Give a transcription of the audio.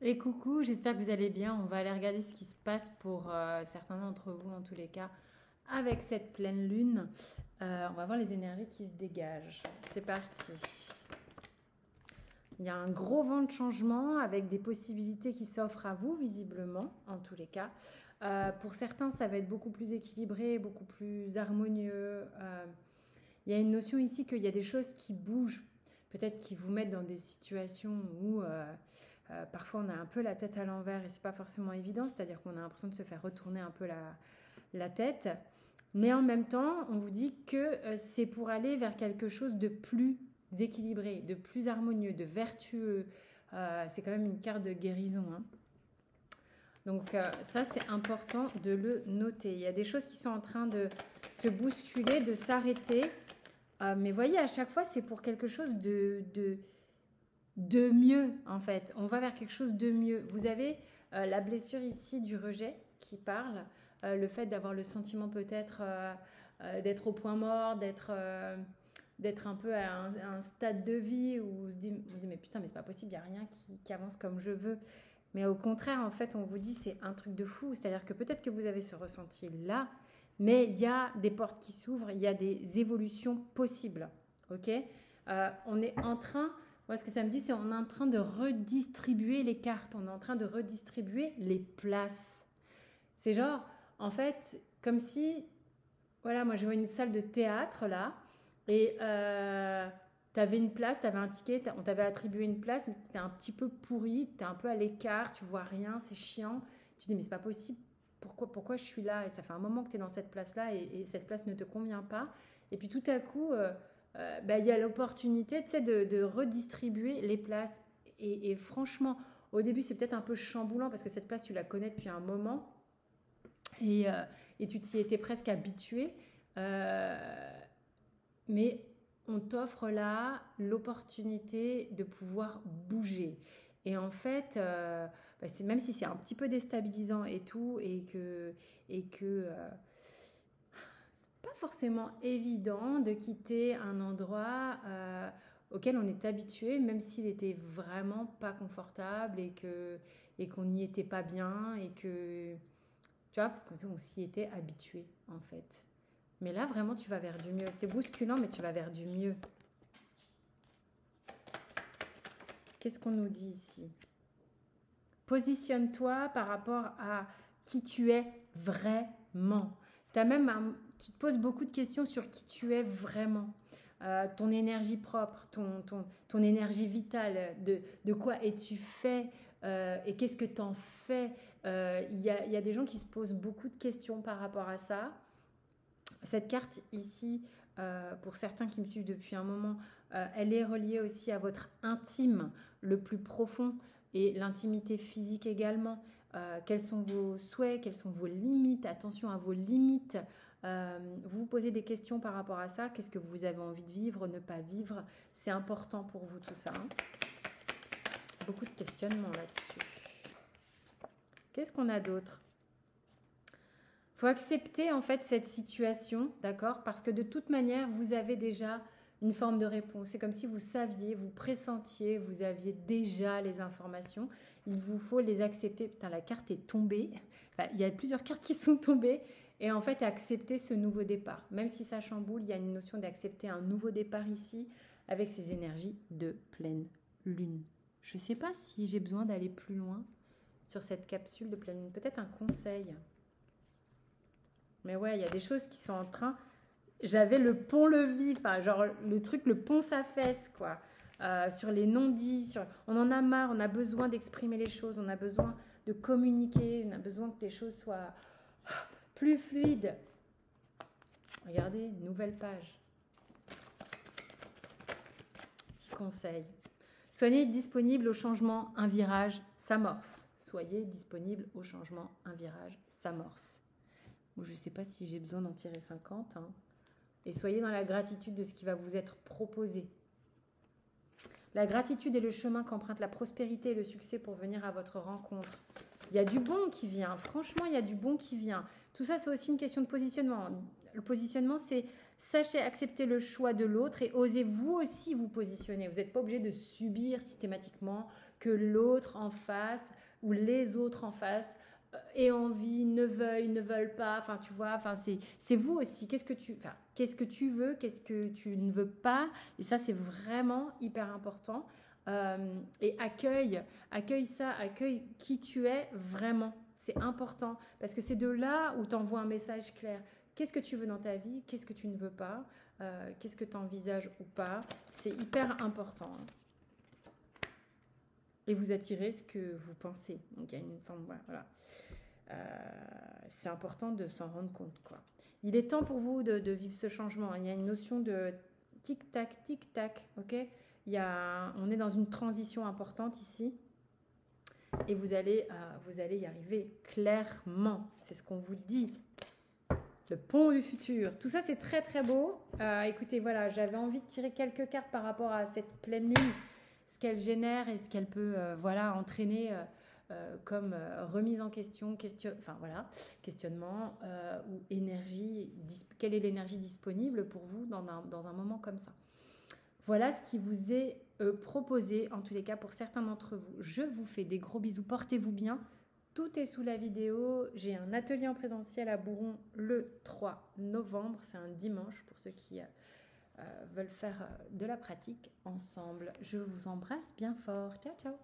Et coucou, j'espère que vous allez bien. On va aller regarder ce qui se passe pour certains d'entre vous, en tous les cas, avec cette pleine lune. On va voir les énergies qui se dégagent. C'est parti. Il y a un gros vent de changement avec des possibilités qui s'offrent à vous, visiblement, en tous les cas. Pour certains, ça va être beaucoup plus équilibré, beaucoup plus harmonieux. Il y a une notion ici qu'il y a des choses qui bougent, peut-être qui vous mettent dans des situations où parfois on a un peu la tête à l'envers et c'est pas forcément évident, c'est-à-dire qu'on a l'impression de se faire retourner un peu la tête. Mais en même temps, on vous dit que c'est pour aller vers quelque chose de plus équilibré, de plus harmonieux, de vertueux. C'est quand même une carte de guérison, hein. Donc ça, c'est important de le noter. Il y a des choses qui sont en train de se bousculer, de s'arrêter. Mais voyez, à chaque fois, c'est pour quelque chose de mieux, en fait. On va vers quelque chose de mieux. Vous avez la blessure ici du rejet qui parle, le fait d'avoir le sentiment peut-être d'être au point mort, d'être un peu à un stade de vie où vous se dit mais putain, mais c'est pas possible, il n'y a rien qui avance comme je veux. Mais au contraire, en fait, on vous dit c'est un truc de fou. C'est-à-dire que peut-être que vous avez ce ressenti-là, mais il y a des portes qui s'ouvrent, il y a des évolutions possibles. Ok. On est en train, moi ce que ça me dit, c'est on est en train de redistribuer les cartes, on est en train de redistribuer les places. C'est genre, en fait, comme si, voilà, moi je vois une salle de théâtre là, et tu avais une place, tu avais un ticket, on t'avait attribué une place, mais tu es un petit peu pourri, tu es un peu à l'écart, tu vois rien, c'est chiant. Tu te dis, mais c'est pas possible, pourquoi je suis là? Et ça fait un moment que tu es dans cette place-là et cette place ne te convient pas. Et puis tout à coup, bah, y a l'opportunité de redistribuer les places. Et franchement, au début, c'est peut-être un peu chamboulant parce que cette place, tu la connais depuis un moment et, euh, et tu t'y étais presque habitué. Euh, mais on t'offre là l'opportunité de pouvoir bouger. Et en fait, bah, même si c'est un petit peu déstabilisant et tout, et que c'est pas forcément évident de quitter un endroit auquel on est habitué, même s'il était vraiment pas confortable et qu'on n'y était pas bien et que tu vois parce qu'on s'y était habitué en fait. Mais là, vraiment, tu vas vers du mieux. C'est bousculant, mais tu vas vers du mieux. Qu'est-ce qu'on nous dit ici? Positionne-toi par rapport à qui tu es vraiment. Tu te poses beaucoup de questions sur qui tu es vraiment. Ton énergie propre, ton énergie vitale, de quoi es-tu fait et qu'est-ce que tu en fais. Il y a des gens qui se posent beaucoup de questions par rapport à ça. Cette carte ici, pour certains qui me suivent depuis un moment, elle est reliée aussi à votre intime le plus profond et l'intimité physique également. Quels sont vos souhaits, quelles sont vos limites? Attention à vos limites. Vous vous posez des questions par rapport à ça. Qu'est-ce que vous avez envie de vivre, ne pas vivre? C'est important pour vous tout ça, hein. Beaucoup de questionnements là-dessus. Qu'est-ce qu'on a d'autre? Faut accepter en fait cette situation, d'accord? Parce que de toute manière, vous avez déjà une forme de réponse. C'est comme si vous saviez, vous pressentiez, vous aviez déjà les informations. Il vous faut les accepter. Putain, la carte est tombée. Enfin, il y a plusieurs cartes qui sont tombées. Et en fait, accepter ce nouveau départ. Même si ça chamboule, il y a une notion d'accepter un nouveau départ ici avec ces énergies de pleine lune. Je ne sais pas si j'ai besoin d'aller plus loin sur cette capsule de pleine lune. Peut-être un conseil. Mais ouais, il y a des choses qui sont en train. J'avais le pont-levis, enfin, genre le truc, le pont-sa-fesse, quoi. Sur les non-dits, on en a marre, on a besoin d'exprimer les choses, on a besoin de communiquer, on a besoin que les choses soient plus fluides. Regardez, nouvelle page. Petit conseil. Soyez disponible au changement, un virage s'amorce. Soyez disponible au changement, un virage s'amorce. Je ne sais pas si j'ai besoin d'en tirer 50, hein. Et soyez dans la gratitude de ce qui va vous être proposé. La gratitude est le chemin qu'emprunte la prospérité et le succès pour venir à votre rencontre. Il y a du bon qui vient, franchement, il y a du bon qui vient. Tout ça, c'est aussi une question de positionnement. Le positionnement, c'est Sachez accepter le choix de l'autre et osez vous aussi vous positionner. Vous n'êtes pas obligé de subir systématiquement que l'autre en face ou les autres en face aient envie, ne veulent pas. Enfin, tu vois, enfin, c'est vous aussi. Qu'est-ce que tu veux, qu'est-ce que tu ne veux pas. Et ça, c'est vraiment hyper important. Et accueille ça, accueille qui tu es vraiment. C'est important parce que c'est de là où tu envoies un message clair. Qu'est-ce que tu veux dans ta vie? Qu'est-ce que tu ne veux pas? Qu'est-ce que tu envisages ou pas? C'est hyper important. Et vous attirez ce que vous pensez. Donc, il y a une forme, voilà. C'est important de s'en rendre compte, quoi. Il est temps pour vous de vivre ce changement. Il y a une notion de tic-tac, ok? On est dans une transition importante ici. Et vous allez y arriver clairement. C'est ce qu'on vous dit. Le pont du futur. Tout ça, c'est très, très beau. Écoutez, voilà, j'avais envie de tirer quelques cartes par rapport à cette pleine lune, ce qu'elle génère et ce qu'elle peut entraîner comme remise en question, questionnement ou énergie. Quelle est l'énergie disponible pour vous dans un moment comme ça? Voilà ce qui vous est proposé, en tous les cas, pour certains d'entre vous. Je vous fais des gros bisous. Portez-vous bien. Tout est sous la vidéo. J'ai un atelier en présentiel à Bourron le 3 novembre. C'est un dimanche pour ceux qui veulent faire de la pratique ensemble. Je vous embrasse bien fort. Ciao, ciao.